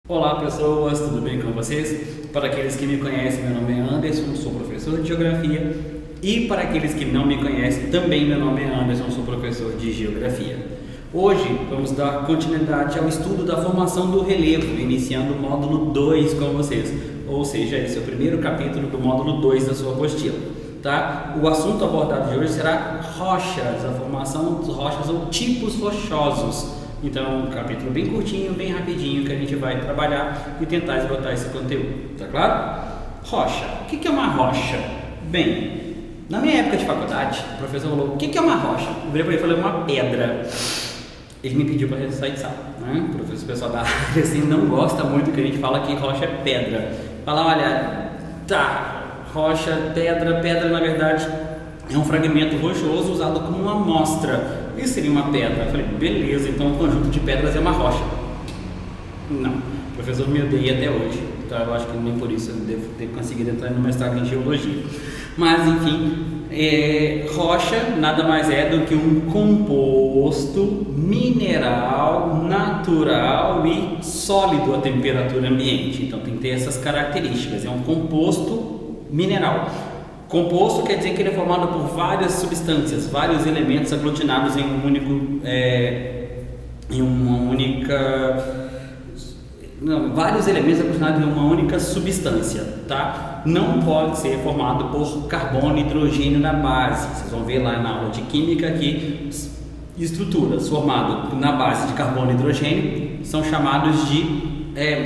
Olá pessoas, tudo bem com vocês? Para aqueles que me conhecem, meu nome é Anderson, sou professor de Geografia. E para aqueles que não me conhecem, também meu nome é Anderson, sou professor de Geografia. Hoje vamos dar continuidade ao estudo da formação do relevo, iniciando o módulo 2 com vocês. Ou seja, esse é o primeiro capítulo do módulo 2 da sua apostila. Tá? O assunto abordado de hoje será rochas, a formação de rochas ou tipos rochosos. Então é um capítulo bem curtinho, bem rapidinho, que a gente vai trabalhar e tentar esgotar esse conteúdo, tá claro? Rocha. O que é uma rocha? Bem, na minha época de faculdade, o professor falou, o que é uma rocha? Eu virei para ele e falei, uma pedra. Ele me pediu para sair de sala, né? O professor pessoal da área assim, não gosta muito que a gente fala que rocha é pedra. Fala, olha, tá, rocha, pedra na verdade é um fragmento rochoso usado como uma amostra. Isso seria uma pedra. Eu falei, beleza, então um conjunto de pedras é uma rocha. Não, o professor me odeia até hoje, então eu acho que nem por isso eu devo ter conseguido entrar no mestrado em Geologia. Mas enfim, rocha nada mais é do que um composto mineral, natural e sólido à temperatura ambiente. Então tem que ter essas características, é um composto mineral. Composto quer dizer que ele é formado por várias substâncias, vários elementos aglutinados em vários elementos aglutinados em uma única substância, tá? Não pode ser formado por carbono e hidrogênio na base. Vocês vão ver lá na aula de química que estruturas formadas na base de carbono e hidrogênio são chamados de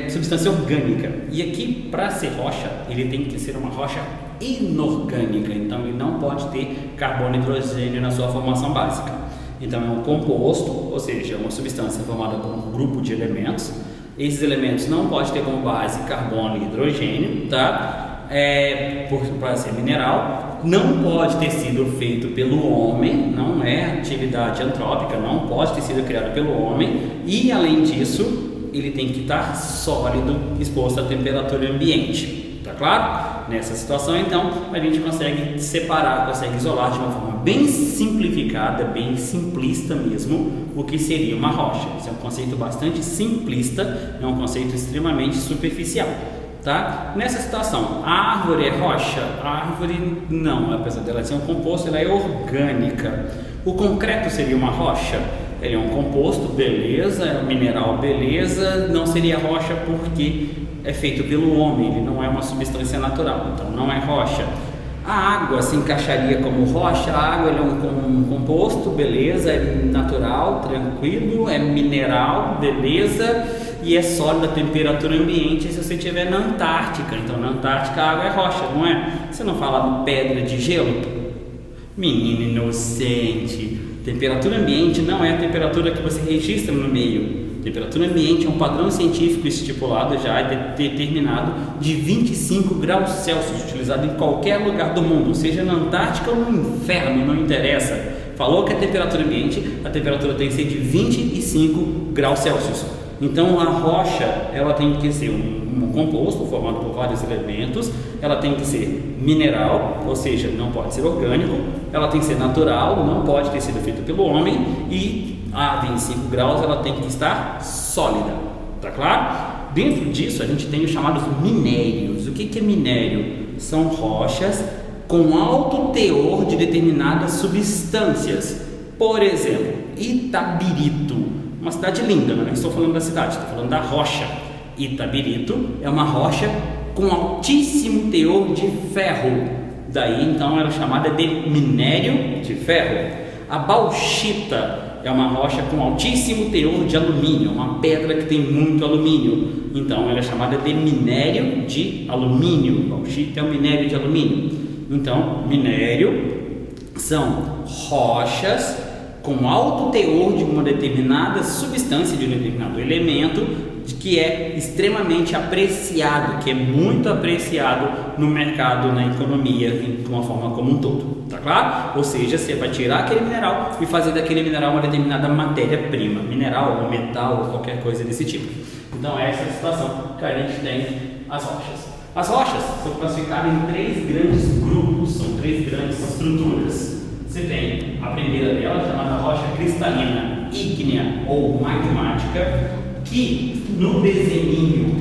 substância orgânica. E aqui, para ser rocha, ele tem que ser uma rocha inorgânica, então ele não pode ter carbono e hidrogênio na sua formação básica. Então é um composto, ou seja, uma substância formada por um grupo de elementos. Esses elementos não podem ter como base carbono e hidrogênio, tá? Para ser mineral, não pode ter sido feito pelo homem, não é atividade antrópica, não pode ter sido criado pelo homem, e além disso ele tem que estar sólido, exposto à temperatura ambiente, tá claro? Nessa situação, então, a gente consegue separar, consegue isolar de uma forma bem simplificada, bem simplista mesmo, o que seria uma rocha. Esse é um conceito bastante simplista, é um conceito extremamente superficial, tá? Nessa situação, a árvore é rocha? A árvore não, apesar dela ser um composto, ela é orgânica. O concreto seria uma rocha? Ele é um composto, beleza, é um mineral, beleza, não seria rocha porque é feito pelo homem, ele não é uma substância natural, então não é rocha. A água se encaixaria como rocha? A água é um composto, beleza, é natural, tranquilo, é mineral, beleza, e é sólido a temperatura ambiente se você estiver na Antártica. Então na Antártica a água é rocha, não é? Você não fala de pedra de gelo? Menino inocente, temperatura ambiente não é a temperatura que você registra no meio. Temperatura ambiente é um padrão científico estipulado, já determinado, de 25 graus Celsius, utilizado em qualquer lugar do mundo, seja na Antártica ou no inferno, não interessa. Falou que é temperatura ambiente, a temperatura tem que ser de 25 graus Celsius. Então a rocha, ela tem que ser um composto formado por vários elementos, ela tem que ser mineral, ou seja, não pode ser orgânico, ela tem que ser natural, não pode ter sido feita pelo homem, e a 25 graus ela tem que estar sólida, tá claro? Dentro disso a gente tem os chamados minérios. O que é minério? São rochas com alto teor de determinadas substâncias. Por exemplo, Itabirito, uma cidade linda, não estou falando da cidade, estou falando da rocha. Itabirito é uma rocha com altíssimo teor de ferro, daí então ela é chamada de minério de ferro. A bauxita é uma rocha com altíssimo teor de alumínio, uma pedra que tem muito alumínio, então ela é chamada de minério de alumínio. Bauxita é um minério de alumínio. Então, minério são rochas com alto teor de uma determinada substância, de um determinado elemento, que é extremamente apreciado, que é muito apreciado no mercado, na economia, de uma forma como um todo, tá claro? Ou seja, você vai tirar aquele mineral e fazer daquele mineral uma determinada matéria-prima, mineral ou metal ou qualquer coisa desse tipo. Então essa é a situação que a gente tem as rochas. As rochas são classificadas em 3 grandes grupos, são 3 grandes estruturas. Você tem a primeira delas, chamada rocha cristalina, ígnea ou magmática, que no desenho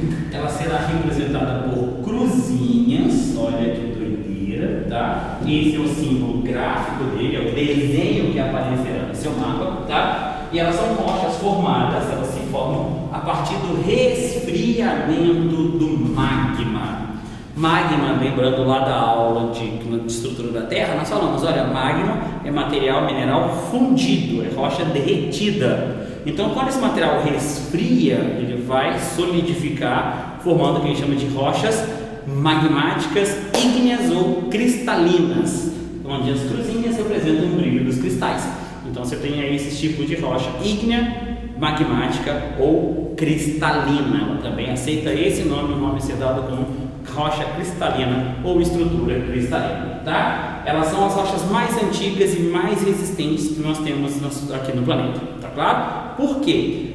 esse é o símbolo gráfico dele, é o desenho que aparecerá no seu mapa, tá? E elas são rochas formadas, elas se formam a partir do resfriamento do magma. Magma, lembrando lá da aula de estrutura da Terra, nós falamos, olha, magma é material mineral fundido, é rocha derretida. Então, quando esse material resfria, ele vai solidificar, formando o que a gente chama de rochas magmáticas ígneas ou cristalinas, onde as cruzinhas representam o brilho dos cristais. Então, você tem aí esse tipo de rocha ígnea, magmática ou cristalina. Ela também aceita esse nome, o nome ser dado como rocha cristalina ou estrutura cristalina, tá? Elas são as rochas mais antigas e mais resistentes que nós temos aqui no planeta, tá claro? Por quê?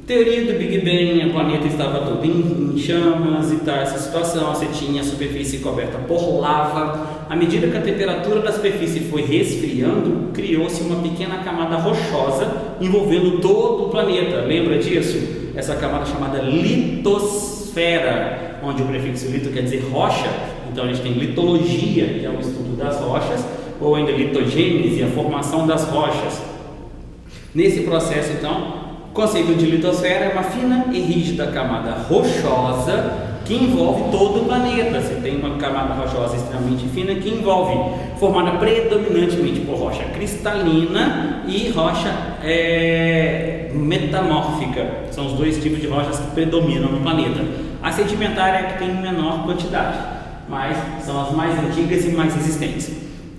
Teoria do Big Bang, o planeta estava todo em chamas e tal, essa situação, você tinha a superfície coberta por lava. À medida que a temperatura da superfície foi resfriando, criou-se uma pequena camada rochosa envolvendo todo o planeta. Lembra disso? Essa camada chamada litosfera, onde o prefixo lito quer dizer rocha. Então a gente tem litologia, que é o estudo das rochas, ou ainda litogênese, a formação das rochas. Nesse processo, então, o conceito de litosfera é uma fina e rígida camada rochosa que envolve todo o planeta. Você tem uma camada rochosa extremamente fina que envolve, formada predominantemente por rocha cristalina e rocha metamórfica. São os dois tipos de rochas que predominam no planeta. A sedimentária é que tem menor quantidade, mas são as mais antigas e mais resistentes.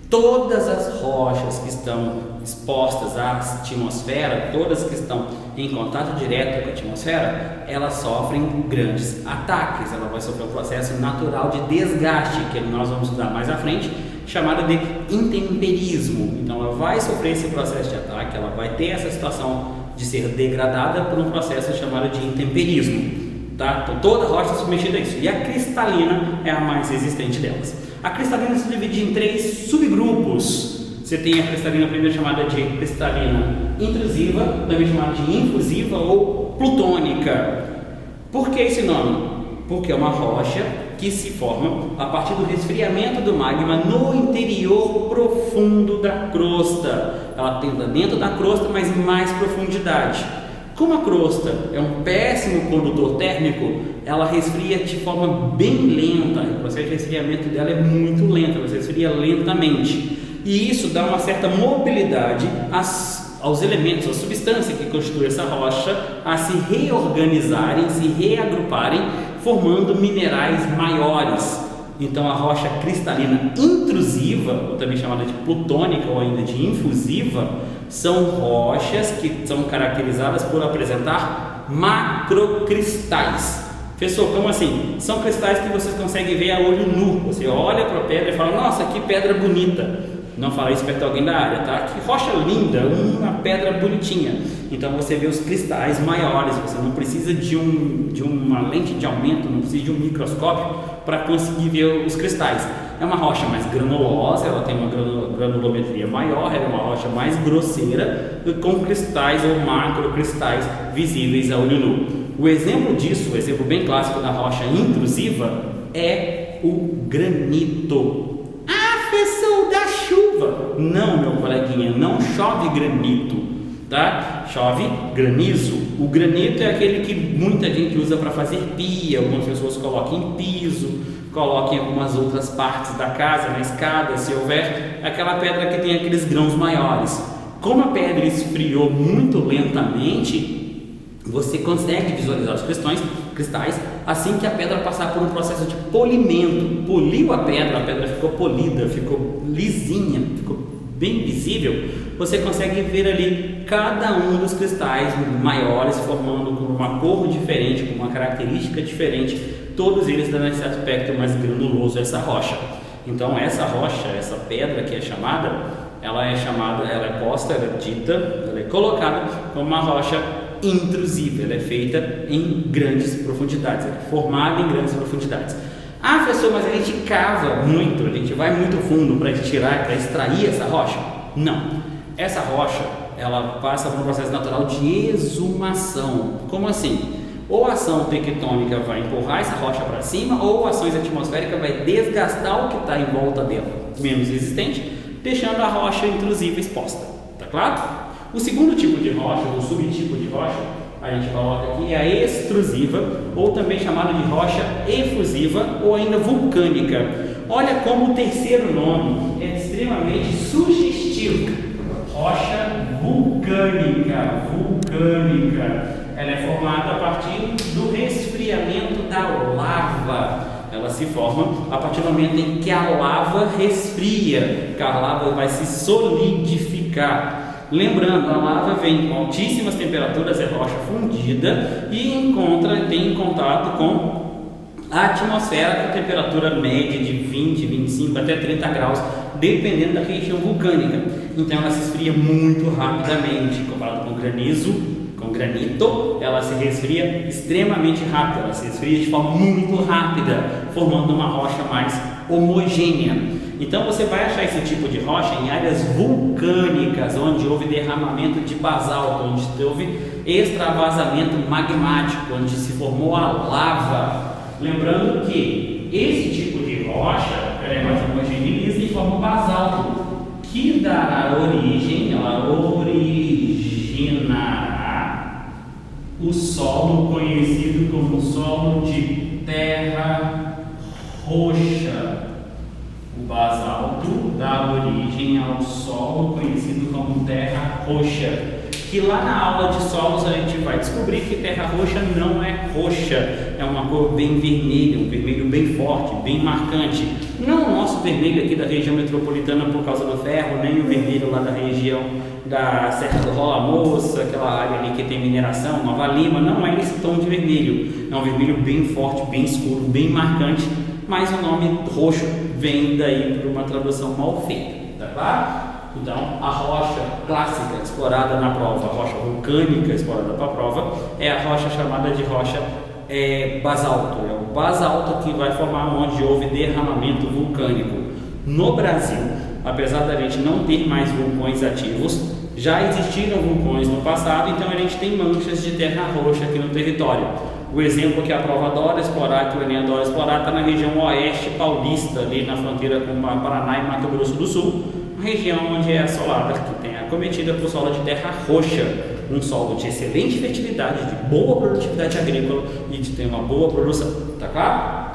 Todas as rochas que estão expostas à atmosfera, todas que estão em contato direto com a atmosfera, elas sofrem grandes ataques. Ela vai sofrer um processo natural de desgaste, que nós vamos estudar mais à frente, chamado de intemperismo. Então ela vai sofrer esse processo de ataque, ela vai ter essa situação de ser degradada por um processo chamado de intemperismo. Tá? Então toda rocha é submetida a isso. E a cristalina é a mais resistente delas. A cristalina se divide em 3 subgrupos. Você tem a cristalina primeiro chamada de cristalina intrusiva, também chamada de infusiva ou plutônica. Por que esse nome? Porque é uma rocha que se forma a partir do resfriamento do magma no interior profundo da crosta. Ela tenta dentro da crosta, mas em mais profundidade. Como a crosta é um péssimo condutor térmico, ela resfria de forma bem lenta. O processo de resfriamento dela é muito lento, ela resfria lentamente. E isso dá uma certa mobilidade aos elementos, à substância que constitui essa rocha, a se reorganizarem, se reagruparem, formando minerais maiores. Então a rocha cristalina intrusiva, ou também chamada de plutônica ou ainda de infusiva, são rochas que são caracterizadas por apresentar macrocristais. Professor, como assim? São cristais que vocês conseguem ver a olho nu. Você olha para a pedra e fala, nossa, que pedra bonita. Não fala isso perto de alguém da área, tá? Que rocha linda, uma pedra bonitinha. Então você vê os cristais maiores, você não precisa de uma lente de aumento, não precisa de um microscópio para conseguir ver os cristais. É uma rocha mais granulosa, ela tem uma granulometria maior, ela é uma rocha mais grosseira, com cristais ou macrocristais visíveis a olho nu. O exemplo disso, o exemplo bem clássico da rocha intrusiva é o granito. Professor, da chuva. Não, meu coleguinha, não chove granito, tá? Chove granizo. O granito é aquele que muita gente usa para fazer pia, algumas pessoas colocam em piso, colocam em algumas outras partes da casa, na escada, se houver, aquela pedra que tem aqueles grãos maiores. Como a pedra esfriou muito lentamente, você consegue visualizar os cristais assim que a pedra passar por um processo de polimento. Poliu a pedra ficou polida, ficou lisinha, ficou bem visível. Você consegue ver ali cada um dos cristais maiores formando com uma cor diferente, com uma característica diferente, todos eles dando esse aspecto mais granuloso a essa rocha. Então essa rocha, essa pedra que é chamada, ela é posta, ela é dita, ela é colocada como uma rocha intrusiva, ela é feita em grandes profundidades, ela é formada em grandes profundidades. Ah, professor, mas a gente cava muito, a gente vai muito fundo para tirar, para extrair essa rocha? Não, essa rocha, ela passa por um processo natural de exumação. Como assim? Ou a ação tectônica vai empurrar essa rocha para cima, ou ações atmosféricas vai desgastar o que está em volta dela, menos resistente, deixando a rocha intrusiva exposta. Tá claro? O segundo tipo de rocha, ou subtipo de rocha, a gente coloca aqui, é a extrusiva, ou também chamada de rocha efusiva, ou ainda vulcânica. Olha como o terceiro nome é extremamente sugestivo. Rocha vulcânica. Ela é formada a partir do resfriamento da lava. Ela se forma a partir do momento em que a lava resfria, que a lava vai se solidificar. Lembrando, a lava vem com altíssimas temperaturas, é rocha fundida e tem contato com a atmosfera com temperatura média de 20, 25 até 30 graus, dependendo da região vulcânica. Então ela se esfria muito rapidamente, comparado com granizo. Com granito, ela se resfria extremamente rápido, ela se resfria de forma muito rápida, formando uma rocha mais homogênea. Então você vai achar esse tipo de rocha em áreas vulcânicas, onde houve derramamento de basalto, onde houve extravasamento magmático, onde se formou a lava. Lembrando que esse tipo de rocha é mais homogênea e forma um basalto, que dará origem, ela originará o solo conhecido como solo de terra roxa. O basalto dá origem ao solo conhecido como terra roxa, que lá na aula de solos a gente vai descobrir que terra roxa não é roxa, é uma cor bem vermelha, um vermelho bem forte, bem marcante. Não o nosso vermelho aqui da região metropolitana por causa do ferro, nem o vermelho lá da região da Serra do Rola Moça, aquela área ali que tem mineração, Nova Lima, não é esse tom de vermelho, é um vermelho bem forte, bem escuro, bem marcante, mas o nome roxo vem daí por uma tradução mal feita, tá claro? Então, a rocha clássica explorada na prova, a rocha vulcânica explorada para a prova, é a rocha chamada de rocha basalto. É o basalto que vai formar onde houve derramamento vulcânico. No Brasil, apesar da gente não ter mais vulcões ativos, já existiram vulcões no passado, então a gente tem manchas de terra roxa aqui no território. O exemplo que a prova adora explorar, que o Enem adora explorar, está na região oeste paulista, ali na fronteira com o Paraná e Mato Grosso do Sul, uma região onde é assolada, que tem acometida por solo de terra roxa, um solo de excelente fertilidade, de boa produtividade agrícola e de ter uma boa produção, tá claro?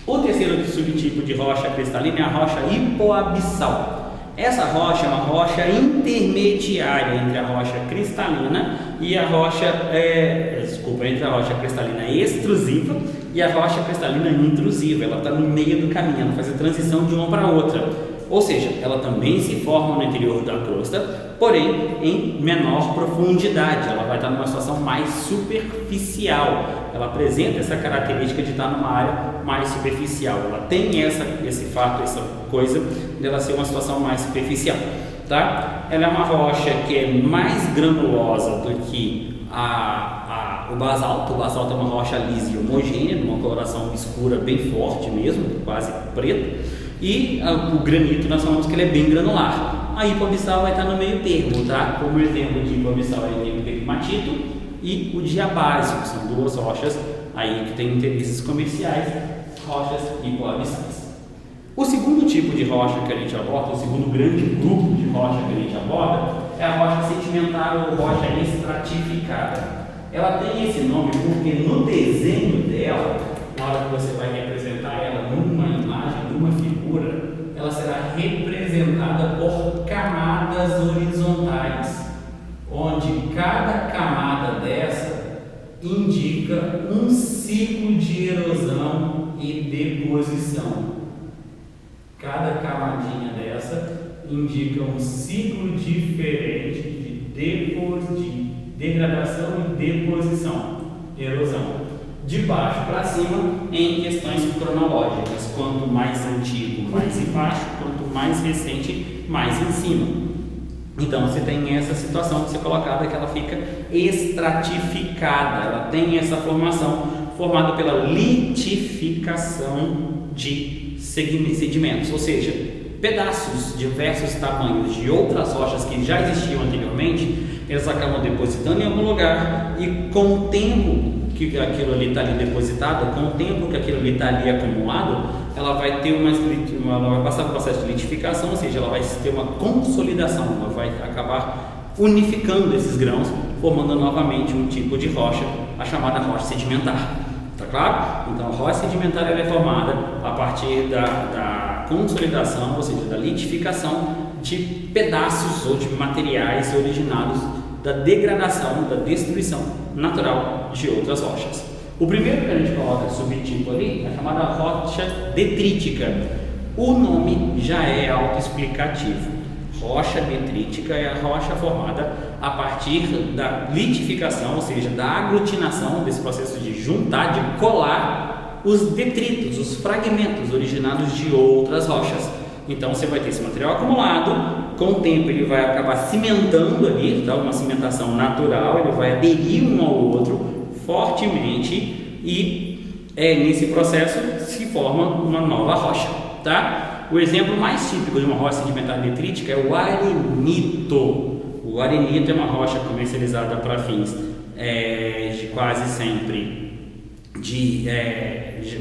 O terceiro subtipo de rocha cristalina é a rocha hipoabissal. Essa rocha é uma rocha intermediária entre a rocha cristalina e a rocha, entre a rocha cristalina extrusiva e a rocha cristalina intrusiva. Ela está no meio do caminho, ela faz a transição de uma para outra. Ou seja, ela também se forma no interior da crosta, porém em menor profundidade. Ela vai estar numa situação mais superficial. Ela apresenta essa característica de estar numa área mais superficial. Ela tem esse fato, essa coisa de ela ser uma situação mais superficial, tá? Ela é uma rocha que é mais granulosa do que o basalto. O basalto é uma rocha lisa e homogênea, numa coloração escura bem forte mesmo, quase preto. E o granito nós falamos que ele é bem granular. A hipoabissal vai estar no meio termo, tá? Como exemplo de hipoabissal é o pegmatito e o diabásio, que são duas rochas aí que têm interesses comerciais, rochas hipoabissais. O segundo tipo de rocha que a gente aborda, o segundo grande grupo de rocha que a gente aborda, é a rocha sedimentar ou rocha estratificada. Ela tem esse nome porque no desenho dela, na hora que você vai representar ela numa imagem, numa figura, ela será representada por camadas horizontais, onde cada camada dessa indica um ciclo de erosão e deposição. Cada camadinha dessa indica um ciclo diferente de degradação e deposição, erosão. De baixo para cima em questões cronológicas, quanto mais antigo, mais embaixo, quanto mais recente, mais em cima. Então você tem essa situação de ser colocada que ela fica estratificada, ela tem essa formação formada pela litificação de sedimentos, ou seja, pedaços de diversos tamanhos de outras rochas que já existiam anteriormente, eles acabam depositando em algum lugar e com o tempo que aquilo ali está ali depositado, com o tempo que aquilo ali está ali acumulado, ela vai ter ela vai passar por processo de litificação, ou seja, ela vai ter uma consolidação, ela vai acabar unificando esses grãos, formando novamente um tipo de rocha, a chamada rocha sedimentar. Tá claro? Então a rocha sedimentar ela é formada a partir da consolidação, ou seja, da litificação de pedaços ou de materiais originados da degradação, da destruição natural de outras rochas. O primeiro que a gente coloca subtipo ali é a chamada rocha detrítica. O nome já é autoexplicativo. Rocha detrítica é a rocha formada a partir da litificação, ou seja, da aglutinação, desse processo de juntar, de colar os detritos, os fragmentos originados de outras rochas. Então você vai ter esse material acumulado, com o tempo ele vai acabar cimentando ali, tá? Uma cimentação natural, ele vai aderir um ao outro fortemente e nesse processo se forma uma nova rocha, tá? O exemplo mais típico de uma rocha sedimentar detrítica é o arenito. O arenito é uma rocha comercializada para fins de quase sempre de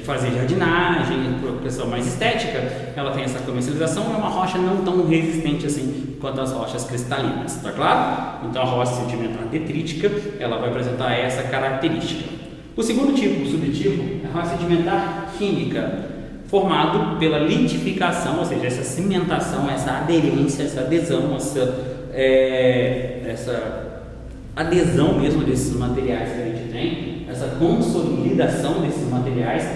fazer jardinagem, por questão mais estética. Ela tem essa comercialização, é uma rocha não tão resistente assim quanto as rochas cristalinas, tá claro? Então a rocha sedimentar detrítica, ela vai apresentar essa característica. O segundo tipo, o subtipo, é a rocha sedimentar química, formado pela litificação, ou seja, essa cimentação, essa aderência, essa adesão, essa adesão mesmo desses materiais que a gente tem, essa consolidação desses materiais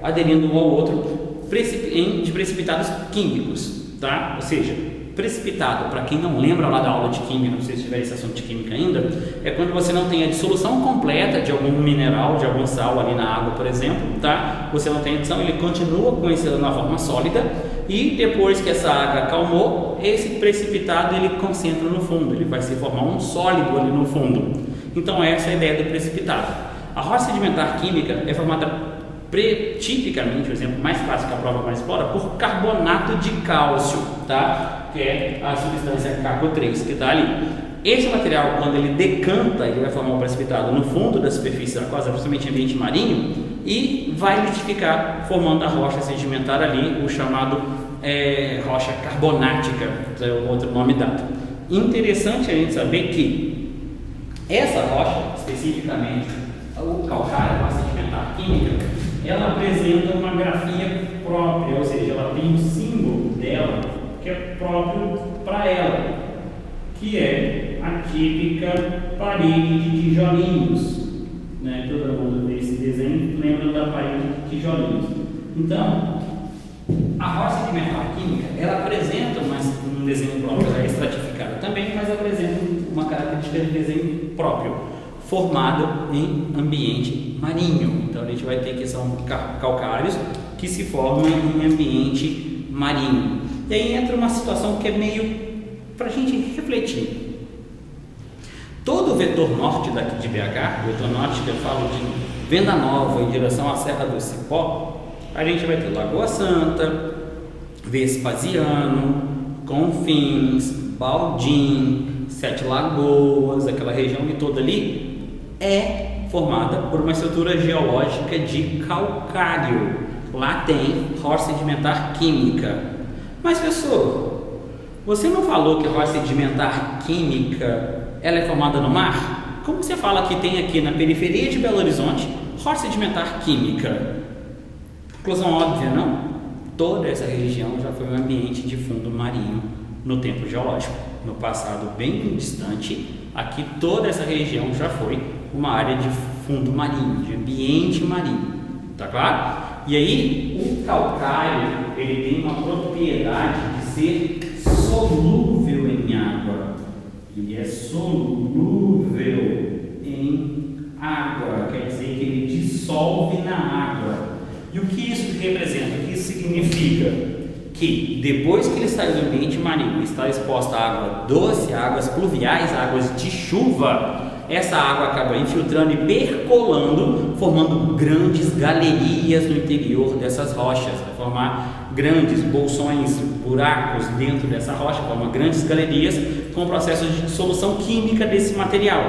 aderindo um ao outro de precipitados químicos, tá? Ou seja, precipitado, para quem não lembra lá da aula de química, não sei se tiver esse assunto de química ainda, é quando você não tem a dissolução completa de algum mineral, de algum sal ali na água, por exemplo, tá? Você não tem adição, ele continua com esse na forma sólida e depois que essa água acalmou, esse precipitado ele concentra no fundo, ele vai se formar um sólido ali no fundo. Então essa é a ideia do precipitado. A rocha sedimentar química é formada tipicamente, o exemplo mais clássico que a prova mais explora, por carbonato de cálcio, tá? Que é a substância CaCO3 que está ali. Esse material, quando ele decanta, ele vai formar um precipitado no fundo da superfície aquosa, principalmente em ambiente marinho, e vai litificar, formando a rocha sedimentar ali, o chamado rocha carbonática, é o outro nome dado. Interessante a gente saber que essa rocha, especificamente, o calcário, a rocha sedimentar química, ela apresenta uma grafia própria, ou seja, ela tem um símbolo dela que é próprio para ela, que é a típica parede de tijolinhos, né? Todo mundo vê esse desenho lembra da parede de tijolinhos. Então, a rocha sedimentar química, ela apresenta um desenho próprio, ela é estratificada também, mas apresenta uma característica de desenho próprio, formado em ambiente marinho. Então a gente vai ter que são calcários que se formam em ambiente marinho. E aí entra uma situação que é meio para a gente refletir. Todo o vetor norte daqui de BH, vetor norte que eu falo de Venda Nova em direção à Serra do Cipó, a gente vai ter Lagoa Santa, Vespasiano, Confins, Baldim, Sete Lagoas, aquela região toda ali é formada por uma estrutura geológica de calcário. Lá tem rocha sedimentar química. Mas professor, você não falou que a rocha sedimentar química ela é formada no mar? Como você fala que tem aqui na periferia de Belo Horizonte rocha sedimentar química? Conclusão óbvia, não? Toda essa região já foi um ambiente de fundo marinho no tempo geológico. No passado bem distante, aqui toda essa região já foi uma área de fundo marinho, de ambiente marinho, tá claro? E aí o calcário ele tem uma propriedade de ser solúvel em água. Ele é solúvel em água, quer dizer que ele dissolve na água. E o que isso representa? O que isso significa? Que depois que ele sai do ambiente marinho, está exposto a água doce, águas pluviais, águas de chuva, essa água acaba infiltrando e percolando, formando grandes galerias no interior dessas rochas, vai formar grandes bolsões, buracos dentro dessa rocha, forma grandes galerias com o processo de dissolução química desse material,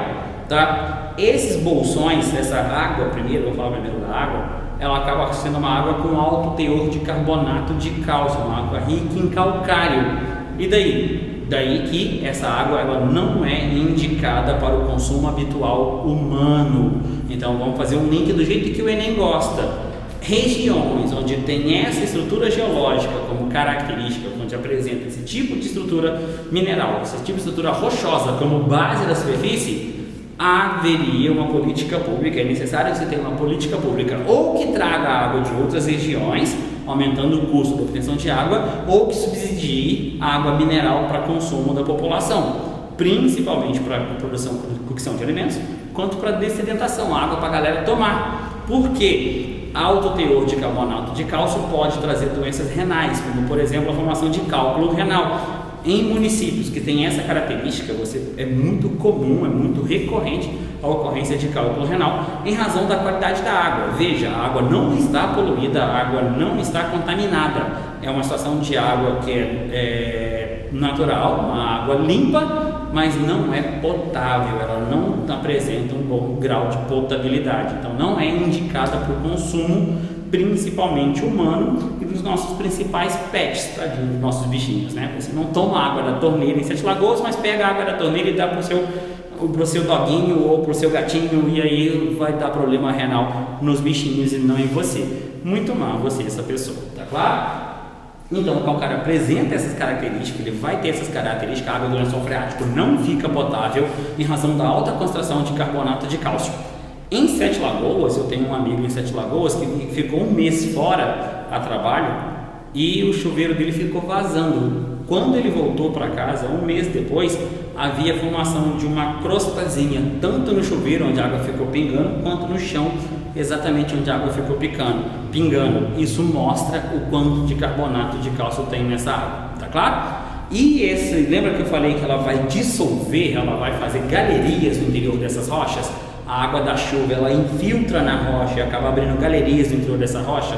tá? Esses bolsões, essa água, vou falar primeiro da água, ela acaba sendo uma água com alto teor de carbonato de cálcio, uma água rica em calcário. E daí que essa água ela não é indicada para o consumo habitual humano. Então vamos fazer um link do jeito que o Enem gosta. Regiões onde tem essa estrutura geológica como característica, onde apresenta esse tipo de estrutura mineral, esse tipo de estrutura rochosa como base da superfície, haveria uma política pública. É necessário que você tenha uma política pública ou que traga água de outras regiões, aumentando o custo da obtenção de água, ou que subsidie a água mineral para consumo da população, principalmente para produção e cocção de alimentos, quanto para dessedentação, água para a galera tomar. Por quê? Alto teor de carbonato de cálcio pode trazer doenças renais, como por exemplo a formação de cálculo renal. Em municípios que têm essa característica, é muito comum, é muito recorrente a ocorrência de cálculo renal em razão da qualidade da água. Veja, a água não está poluída, a água não está contaminada. É uma situação de água que é natural, uma água limpa, mas não é potável, ela não apresenta um bom grau de potabilidade. Então não é indicada para o consumo, principalmente humano, e para os nossos principais pets, tadinhos, nossos bichinhos, né? Você não toma água da torneira em Sete Lagoas, mas pega a água da torneira e dá para o seu doguinho ou para o seu gatinho, e aí vai dar problema renal nos bichinhos e não em você. Muito mal você, essa pessoa, tá claro? Então, o calcário apresenta essas características, ele vai ter essas características. A água do lençol freático não fica potável em razão da alta concentração de carbonato de cálcio. Em Sete Lagoas, eu tenho um amigo em Sete Lagoas que ficou um mês fora a trabalho e o chuveiro dele ficou vazando. Quando ele voltou para casa, um mês depois, havia formação de uma crostazinha, tanto no chuveiro, onde a água ficou pingando, quanto no chão, exatamente onde a água ficou pingando. Isso mostra o quanto de carbonato de cálcio tem nessa água, tá claro? E lembra que eu falei que ela vai dissolver, ela vai fazer galerias no interior dessas rochas? A água da chuva, ela infiltra na rocha e acaba abrindo galerias no interior dessa rocha.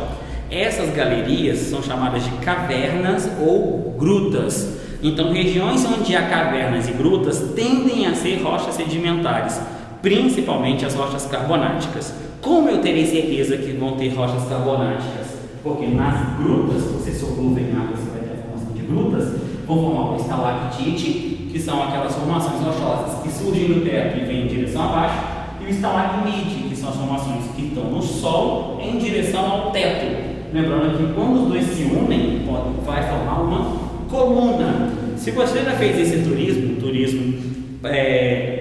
Essas galerias são chamadas de cavernas ou grutas. Então, regiões onde há cavernas e grutas tendem a ser rochas sedimentares, principalmente as rochas carbonáticas. Como eu terei certeza que vão ter rochas carbonáticas? Porque nas grutas, você solúvel em água, você vai ter a formação de grutas, vão formar o estalactite, que são aquelas formações rochosas que surgem no teto e vêm em direção abaixo, e o estalagmite, que são as formações que estão no solo em direção ao teto. Lembrando que quando os dois se unem, vai formar uma coluna. Se você já fez esse turismo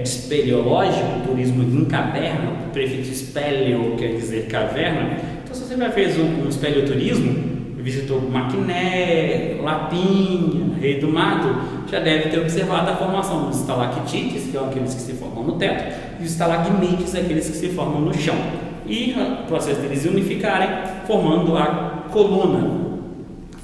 espeleológico, turismo em caverna, o prefixo espeleo quer dizer caverna, então se você já fez um espeleoturismo, visitou Maquiné, Lapinha, Rei do Mato, já deve ter observado a formação dos estalactites, que são aqueles que se formam no teto, e os estalagmites, aqueles que se formam no chão. E o processo deles unificarem, formando a coluna.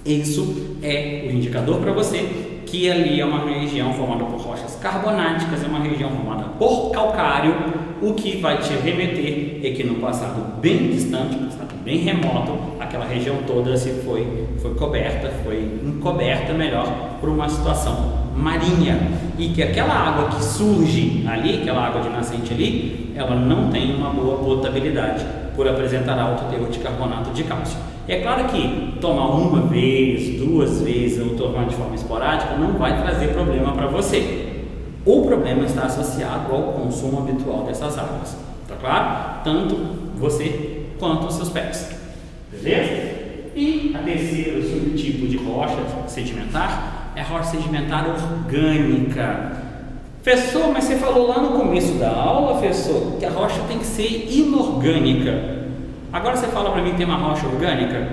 Isso é o indicador para você que ali é uma região formada por rochas carbonáticas, é uma região formada por calcário, o que vai te remeter é que no passado bem distante, passado bem remoto, aquela região toda foi encoberta melhor por uma situação marinha, e que aquela água que surge ali, aquela água de nascente ali, ela não tem uma boa potabilidade por apresentar alto teor de carbonato de cálcio. É claro que tomar uma vez, duas vezes ou tomar de forma esporádica não vai trazer problema para você. O problema está associado ao consumo habitual dessas águas, tá claro? Tanto você quanto os seus pets, beleza? E a terceiro subtipo de rocha sedimentar é a rocha sedimentar orgânica. Professor, mas você falou lá no começo da aula, professor, que a rocha tem que ser inorgânica. Agora você fala para mim que tem uma rocha orgânica?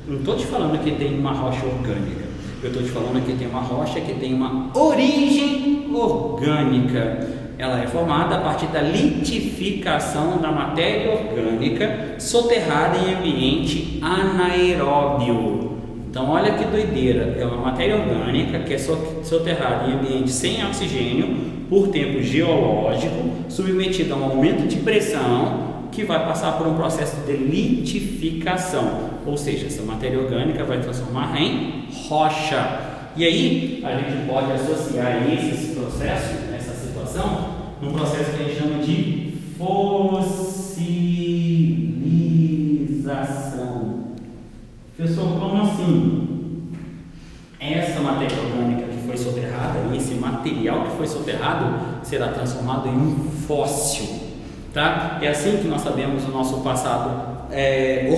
Não estou te falando que tem uma rocha orgânica. Eu estou te falando que tem uma rocha que tem uma origem orgânica. Ela é formada a partir da litificação da matéria orgânica soterrada em ambiente anaeróbio. Então olha que doideira, é uma matéria orgânica que é soterrada em ambiente sem oxigênio por tempo geológico, submetida a um aumento de pressão que vai passar por um processo de litificação, ou seja, essa matéria orgânica vai transformar em rocha. E aí a gente pode associar esse processo, essa situação, num processo que a gente chama de fossilização. Professor, como assim? Essa matéria orgânica que foi soterrada, esse material que foi soterrado, será transformado em um fóssil, tá? É assim que nós sabemos o nosso passado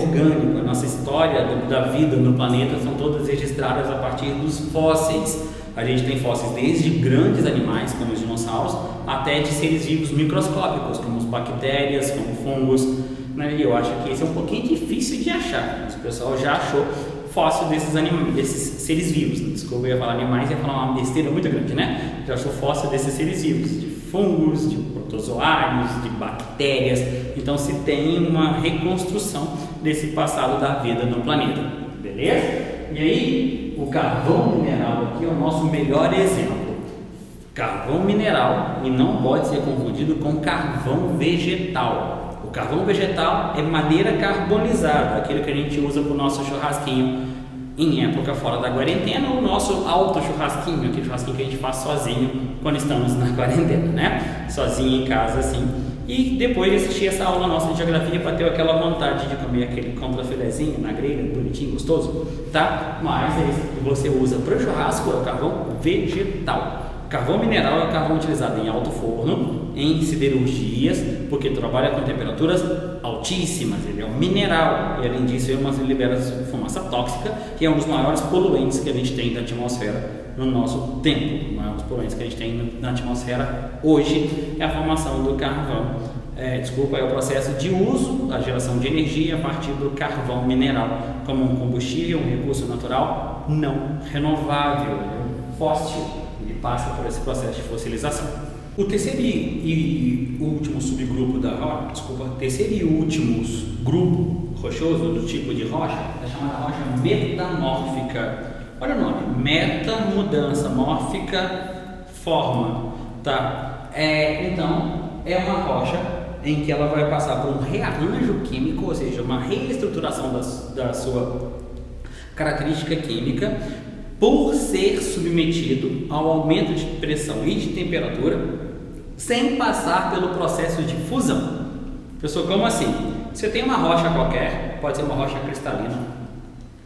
orgânico, a nossa história da vida no planeta são todas registradas a partir dos fósseis. A gente tem fósseis desde grandes animais, como os dinossauros, até de seres vivos microscópicos, como as bactérias, como fungos, né? E eu acho que esse é um pouquinho difícil de achar, mas o pessoal já achou fóssil desses seres vivos. Desculpa, eu ia falar animais, ia falar uma besteira muito grande, né? Já achou fóssil desses seres vivos, de fungos, de protozoários, de bactérias. Então se tem uma reconstrução desse passado da vida no planeta, beleza? E aí, o carvão mineral aqui é o nosso melhor exemplo. Carvão mineral, e não pode ser confundido com carvão vegetal. O carvão vegetal é madeira carbonizada, aquele que a gente usa para o nosso churrasquinho em época fora da quarentena, o nosso alto churrasquinho, aquele churrasquinho que a gente faz sozinho quando estamos na quarentena, né? Sozinho em casa assim. E depois de assistir essa aula nossa de geografia, bateu aquela vontade de comer aquele contrafilezinho na grelha, bonitinho, gostoso, tá? Mas esse que você usa para o churrasco é o carvão vegetal. Carvão mineral é o carvão utilizado em alto forno, em siderurgias, porque trabalha com temperaturas altíssimas, ele é um mineral e além disso ele libera fumaça tóxica, que é um dos maiores poluentes que a gente tem da atmosfera no nosso tempo. Os maiores poluentes que a gente tem na atmosfera hoje é a formação do carvão, é o processo de uso, a geração de energia a partir do carvão mineral como um combustível, um recurso natural não renovável, um fóssil. Ele passa por esse processo de fossilização. O terceiro e último subgrupo da rocha, terceiro e último grupo rochoso do tipo de rocha é chamada rocha metamórfica. Olha o nome, meta-mudança, mórfica, forma, tá? Então, é uma rocha em que ela vai passar por um rearranjo químico, ou seja, uma reestruturação da sua característica química, por ser submetido ao aumento de pressão e de temperatura, sem passar pelo processo de fusão. Pessoal, como assim? Você tem uma rocha qualquer, pode ser uma rocha cristalina,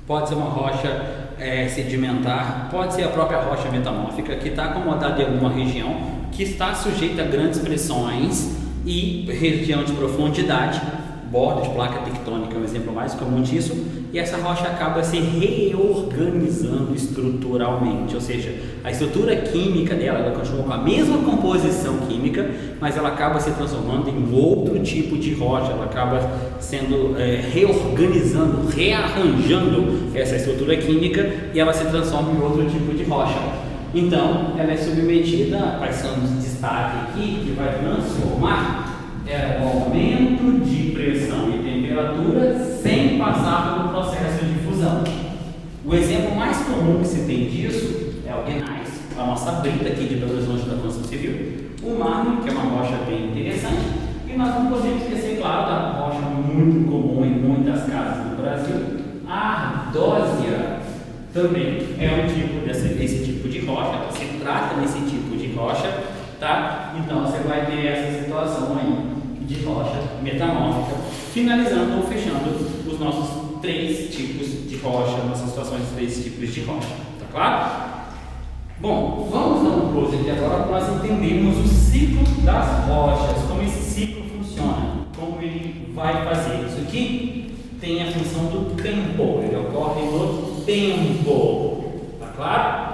pode ser uma rocha sedimentar, pode ser a própria rocha metamórfica que está acomodada em alguma região que está sujeita a grandes pressões e região de profundidade. Borda de placa tectônica é um exemplo mais comum disso, e essa rocha acaba se reorganizando estruturalmente, ou seja, a estrutura química dela, ela continua com a mesma composição química, mas ela acaba se transformando em outro tipo de rocha, ela acaba sendo reorganizando, rearranjando essa estrutura química e ela se transforma em outro tipo de rocha. Então, ela é submetida a pressão de destaque aqui, que vai transformar o aumento de pressão e temperatura sem passar pelo processo de fusão. O exemplo mais comum que se tem disso é o gneis, a nossa brita aqui de Belo Horizonte da construção civil, o mármore, que é uma rocha bem interessante, e nós não podemos esquecer, claro, da rocha muito comum em muitas casas do Brasil, a ardósia. Também é um tipo desse tipo de rocha, se trata desse tipo de rocha, tá? Então você vai ter essa situação aí de rocha metamórfica, finalizando ou fechando os nossos três tipos de rocha, nossas situações de três tipos de rocha, tá claro? Bom, vamos dar um close aqui agora para nós entendermos o ciclo das rochas, como esse ciclo funciona, como ele vai fazer. Isso aqui tem a função do tempo, ele ocorre no tempo, tá claro?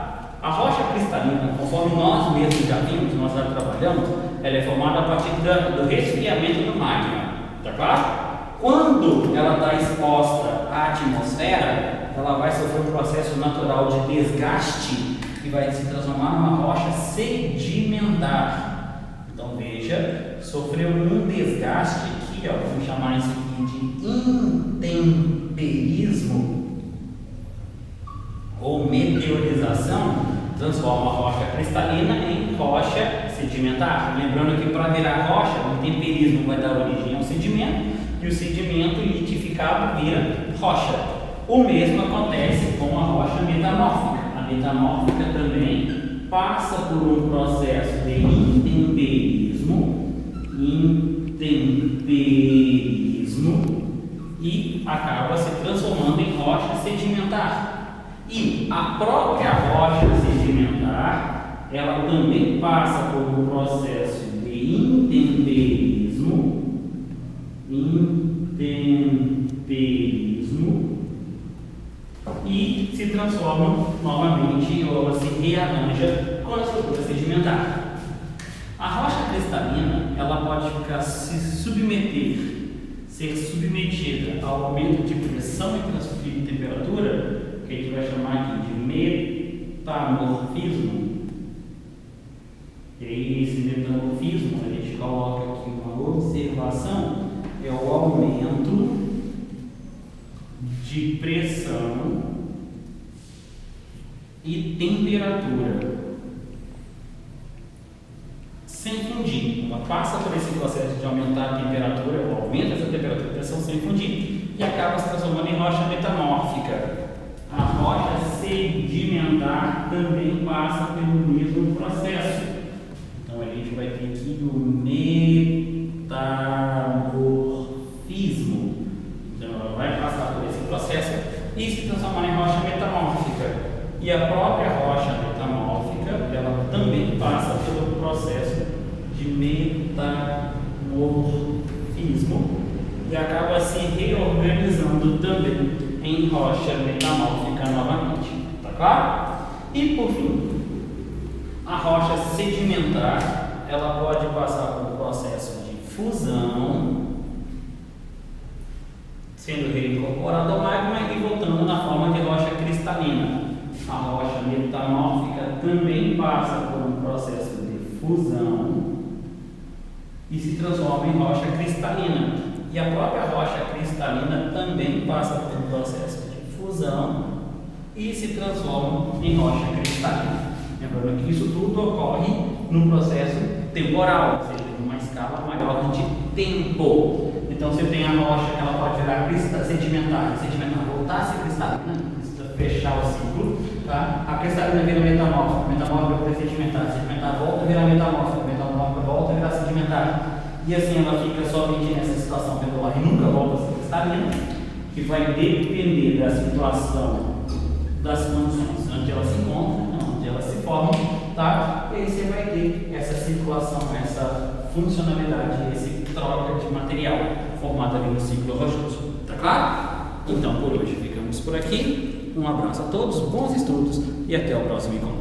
A rocha cristalina, conforme nós mesmos já vimos, nós já trabalhamos, ela é formada a partir do resfriamento do magma, tá claro? Quando ela está exposta à atmosfera, ela vai sofrer um processo natural de desgaste e vai se transformar numa rocha sedimentar. Então veja, sofreu um desgaste aqui, ó, vamos chamar isso aqui de intemperismo ou meteorização, transforma a rocha cristalina em rocha sedimentar. Lembrando que para virar rocha, o temperismo vai dar origem ao sedimento e o sedimento litificado vira rocha. O mesmo acontece com a rocha metamórfica. A metamórfica também passa por um processo de intemperismo intemperismo e acaba se transformando em rocha sedimentar. E a própria rocha sedimentar, ela também passa por um processo de intemperismo e se transforma novamente, ou ela se rearranja com a estrutura sedimentar. A rocha cristalina, ela pode ser submetida ao aumento de pressão e temperatura, que a gente vai chamar aqui de metamorfismo. E aí, esse metamorfismo, a gente coloca aqui uma observação, é o aumento de pressão e temperatura sem fundir. Ela passa por esse processo de aumentar a temperatura, ou aumenta essa temperatura e pressão sem fundir, e acaba se transformando em rocha metamórfica. A rocha sedimentar também passa pelo mesmo processo. Então a gente vai ter aqui o metamorfismo. Então ela vai passar por esse processo e se transformar em rocha metamórfica. E a própria rocha metamórfica, ela também passa pelo processo de metamorfismo e acaba se reorganizando também em rocha metamórfica novamente. Tá claro? E por fim, a rocha sedimentar, ela pode passar por um processo de fusão, sendo reincorporada ao magma e voltando na forma de rocha cristalina. A rocha metamórfica também passa por um processo de fusão e se transforma em rocha cristalina. E a própria rocha cristalina também passa por um processo de fusão e se transforma em rocha cristalina. Lembrando que isso tudo ocorre num processo temporal, ou seja, numa escala maior de tempo. Então você tem a rocha que ela pode virar sedimentar voltar a ser cristalina, precisa fechar o ciclo, tá? A cristalina vira metamórfica, metamórfica vira sedimentar volta a virar metamórfica volta a virar sedimentar. E assim ela fica somente nessa situação pendular e nunca volta a ser cristalina, que vai depender da situação, das condições onde ela se encontra, onde ela se forma, tá? E aí você vai ter essa circulação, essa funcionalidade, esse troca de material formado ali no ciclo rochoso. Tá claro? Então por hoje ficamos por aqui. Um abraço a todos, bons estudos e até o próximo encontro.